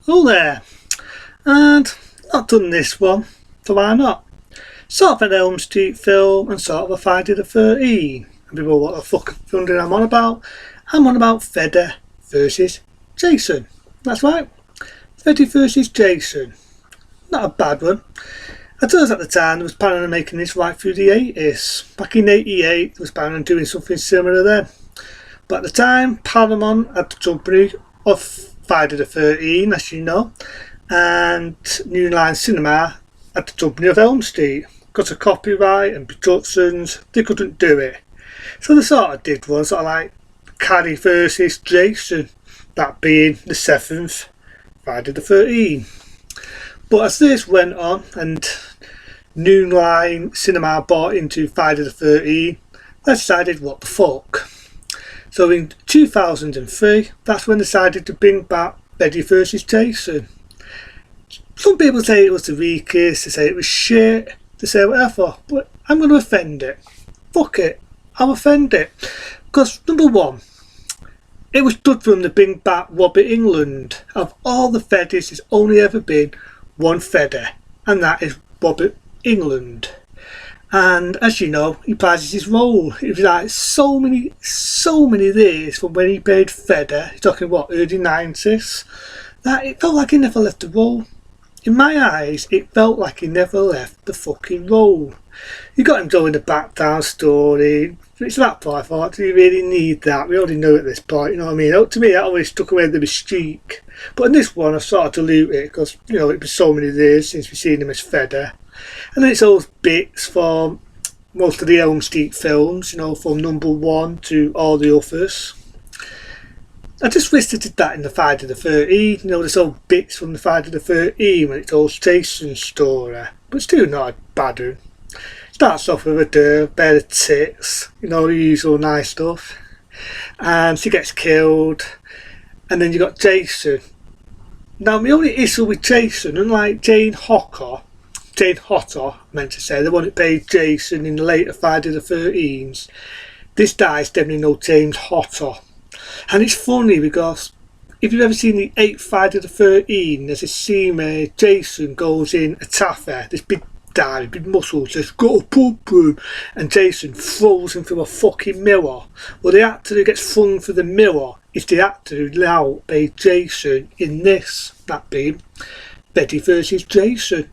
Hello there, and I've done this one, so why not? Sort of an Elm Street film and sort of a Friday the 13th. And people, what the fuck wondering I'm on about? I'm on about Freddy versus Jason. That's right, Freddy versus Jason. Not a bad one. I told us at the time they was planning on making this right through the 80s. Back in 88 they was planning on doing something similar then. But at the time, Paramount had the company of Friday the 13th, as you know, and New Line Cinema at the company of Elm Street. Got a copyright and productions, they couldn't do it. So they sort of did one, sort of like Carrie versus Jason, that being the 7th Friday the 13th. But as this went on and New Line Cinema bought into Friday the 13th, they decided what the fuck. So in 2003, that's when they decided to bring back Freddy vs Jason. Some people say it was the weakest, they say it was shit, they say whatever, but I'm going to offend it. Fuck it, I'll offend it. Because number one, it was done from the bring back Robert England. Of all the Freddys, there's only ever been one Freddy, and that is Robert England. And as you know, he prizes his role. It was like so many years from when he played Freddy, talking what, early 90s, that it felt like he never left the role. In my eyes, it felt like he never left the fucking role. You got him doing the backdown story. It's that part I thought, do you really need that? We already know at this point, you know what I mean? To me, that always took away the mystique. But in this one, I sort of dilute it because, you know, it was so many years since we've seen him as Freddy. And then it's all bits from most of the Elm Street films, you know, from number 1 to all the others. I just wish they did that in the Friday the 13th, you know, there's all bits from the Friday the 13th when it's all Jason's story. But still not a bad one. Starts off with a girl, bare of tits, you know, the usual nice stuff. And she gets killed. And then you got Jason. Now, my only issue with Jason, unlike Jane Hocker, meant to say, the one that played Jason in the later Friday the 13th, this guy's definitely no James Hotter. And it's funny because if you've ever seen the 8th Friday the 13th, there's a scene where Jason goes in a taffy, this big guy, big muscles, says, got a pump room, and Jason throws him through a fucking mirror. Well, the actor who gets thrown through the mirror is the actor who now played Jason in this, that being Freddy vs Jason.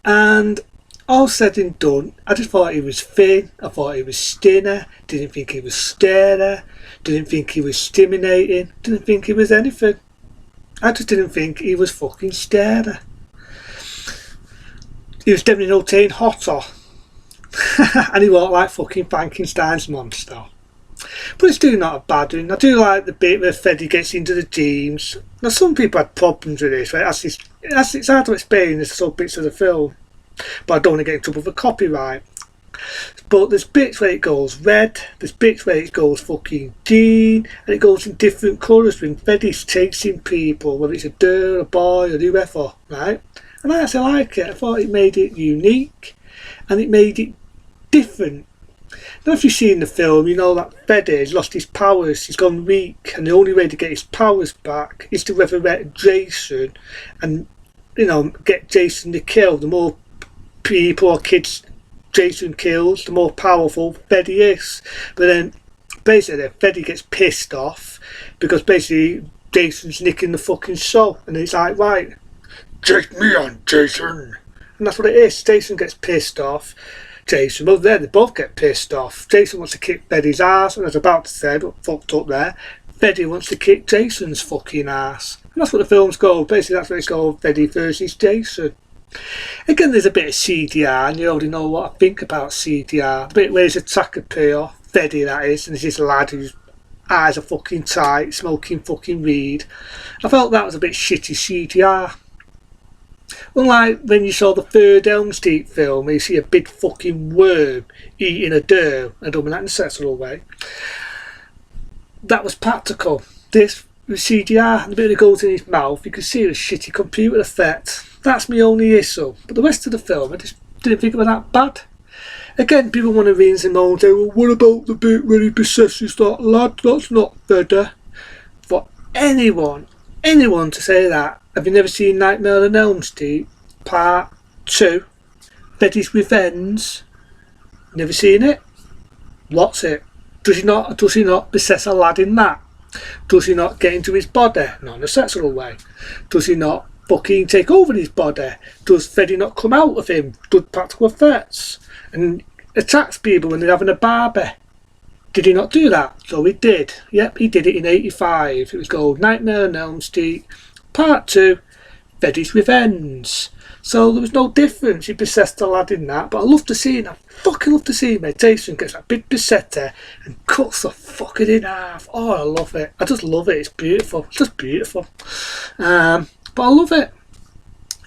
And all said and done, I just thought he was thin, I thought he was skinny, didn't think he was scary, didn't think he was stimulating, didn't think he was anything. I just didn't think he was fucking scary. He was definitely no Jane Hotter. And he walked like fucking Frankenstein's monster. But it's still not a bad one. I do like the bit where Freddy gets into the jeans. Now some people had problems with this, right? It's hard to explain, there's some bits of the film. But I don't want to get in trouble for copyright. But there's bits where it goes red, there's bits where it goes fucking green, and it goes in different colours when Freddy's chasing people, whether it's a girl, a boy, or whoever, right? And I actually like it. I thought it made it unique, and it made it different. Now if you've seen the film, you know that Freddy's lost his powers, he's gone weak, and the only way to get his powers back is to resurrect Jason and, you know, get Jason to kill. The more people or kids Jason kills, the more powerful Freddy is. But then basically Freddy gets pissed off because basically Jason's nicking the fucking show, and it's like, right, take me on, Jason. And that's what it is. Jason gets pissed off. Jason, well, they both get pissed off. Jason wants to kick Freddy's ass, and I was about to say, but fucked up there, Freddy wants to kick Jason's fucking ass. And that's what the film's called. Basically, that's what it's called, Freddy versus Jason. Again, there's a bit of CDR, and you already know what I think about CDR. The bit where there's a track appear, Freddy that is, and there's this lad whose eyes are fucking tight, smoking fucking weed. I felt that was a bit shitty CDR. Unlike when you saw the third Elm Street film, where you see a big fucking worm eating a girl, and don't mean that in a sexual way. That was practical. This was CGI, and the bit that goes in his mouth, you can see a shitty computer effect. That's my only issue. But the rest of the film, I just didn't think it was that bad. Again, people want to rinse him on and say, well, what about the bit where he possesses that lad? That's not better. For anyone anyone to say that. Have you never seen Nightmare on Elm Street Part 2? Freddy's Revenge? Never seen it? What's it? Does he not possess a lad in that? Does he not get into his body? Not in a sexual way. Does he not fucking take over his body? Does Freddy not come out of him? Does practical effects? And attacks people when they're having a Barbie? Did he not do that? So he did. Yep, he did it in 85. It was called Nightmare on Elm Street Part 2, Freddy's Revenge. So there was no difference. He possessed a lad in that. But I love to see it. I fucking love to see where Jason gets that big Bissetta and cuts the fucking in half. Oh, I love it. I just love it. It's beautiful. It's just beautiful. But I love it.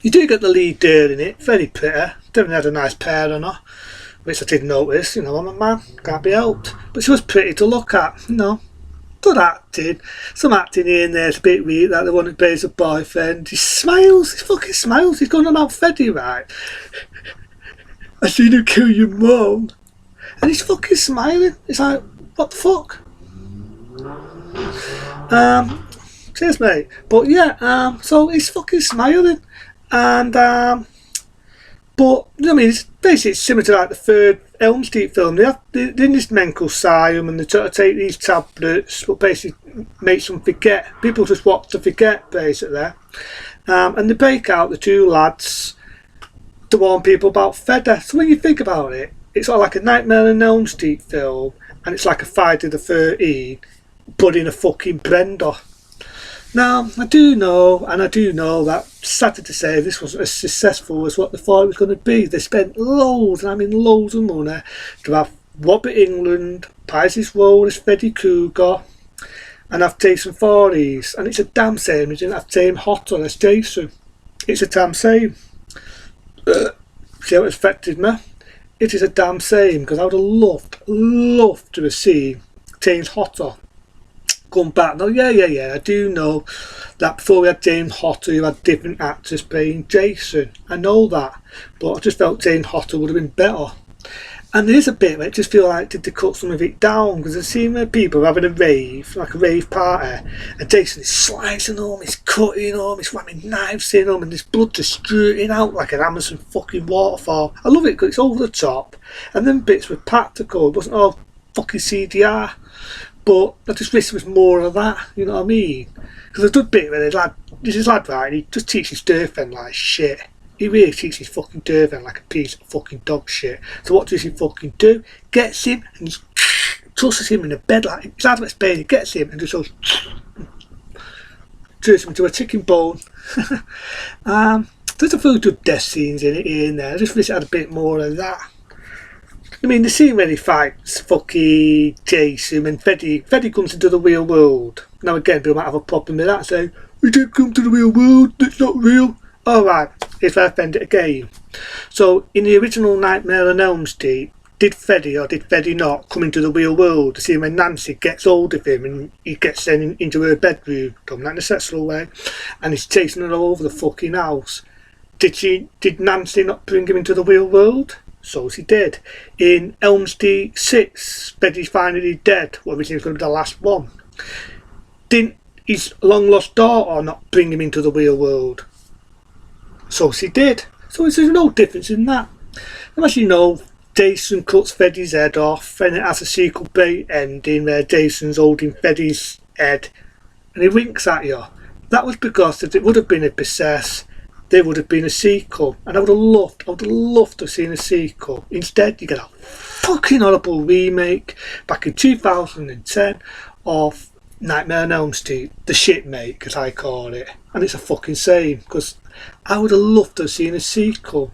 You do get the lead girl in it. Very pretty. Definitely had a nice pair on her, which I did notice. You know, I'm a man. Can't be helped. But she was pretty to look at. You know. Good acting. Some acting here and there is a bit weird, like the one who plays a boyfriend. He smiles. He fucking smiles. He's going about Freddy, right? I seen him kill your mum. And he's fucking smiling. It's like, what the fuck? Cheers, mate. But yeah, so he's fucking smiling. And, but, you know what I mean? It's basically similar to like the third Elm Street film. They're in this mental asylum and they try to take these tablets, but basically makes them forget. People just want to forget, basically. And they break out the two lads to warn people about Freddy. So when you think about it, it's sort of like a Nightmare on Elm Street film, and it's like a Friday the 13th, but in a fucking Brenda. Now, I do know that, sad to say, this wasn't as successful as what they thought it was going to be. They spent loads, and I mean loads of money, to have Robert Englund plays his role as Freddy Krueger, and have Jason Voorhees, and it's a damn shame they didn't have James Hotter as Jason. It's a damn shame. See how it affected me? It is a damn shame, because I would have loved to have seen James Hotter come back. Now, yeah, I do know that before we had James Hotter, you had different actors playing Jason. I know that, but I just felt James Hotter would have been better. And there is a bit where it just feel like, did they cut some of it down? Because I've seen where people are having a rave, like a rave party, and Jason is slicing them, he's cutting them, he's ramming knives in them, and there's blood just streaming out like an Amazon fucking waterfall. I love it because it's over the top, and then bits were practical. It wasn't all fucking CDR. But I just wish there was more of that, you know what I mean? Because there's a good bit where there's this lad, right, and he just treats his girlfriend like shit. He really treats his fucking girlfriend like a piece of fucking dog shit. So what does he fucking do? Gets him and just tosses him in the bed like, he's out of his bed, he gets him and just goes, turns him into a chicken bone. There's a few good death scenes in it here and there. I just wish it had a bit more of that. I mean, the scene where he fights fucking Jason and Freddy comes into the real world. Now again, people might have a problem with that, saying, we didn't come to the real world, it's not real. Alright, here's where I offend it again. So, in the original Nightmare on Elm Street, did Freddy or did Freddy not come into the real world to see when Nancy gets hold of him and he gets sent into her bedroom, done that in a sexual way, and he's chasing her all over the fucking house? Did Nancy not bring him into the real world? So she did. In Elm Street 6, Freddy's finally dead, what originally was going to be the last one. Didn't his long lost daughter not bring him into the real world? So she did. So there's no difference in that. And as you know, Jason cuts Freddy's head off, and it has a sequel bait ending where Jason's holding Freddy's head and he winks at you. That was because if it would have been a possess, there would have been a sequel, and I would have loved to have seen a sequel. Instead, you get a fucking horrible remake back in 2010 of Nightmare on Elm Street, the shit make, as I call it, and it's a fucking shame because I would have loved to have seen a sequel.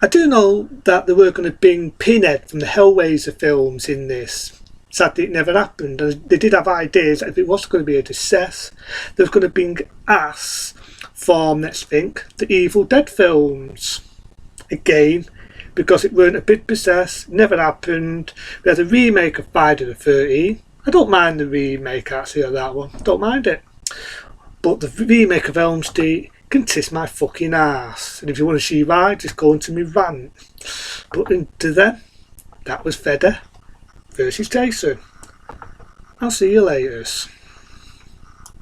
I do know that they were going to bring Pinhead from the Hellraiser films in this. Sadly, it never happened. They did have ideas that if it was going to be a success, they were going to bring Ass from, let's think, the Evil Dead films again, because it weren't a bit possessed, never happened. We had a remake of Friday the 13th. I don't mind the remake actually of that one, don't mind it, but the remake of Elm Street can kiss my fucking ass, and if you want to see why, just go into me rant. But into then, that was Freddy versus Jason. I'll see you later.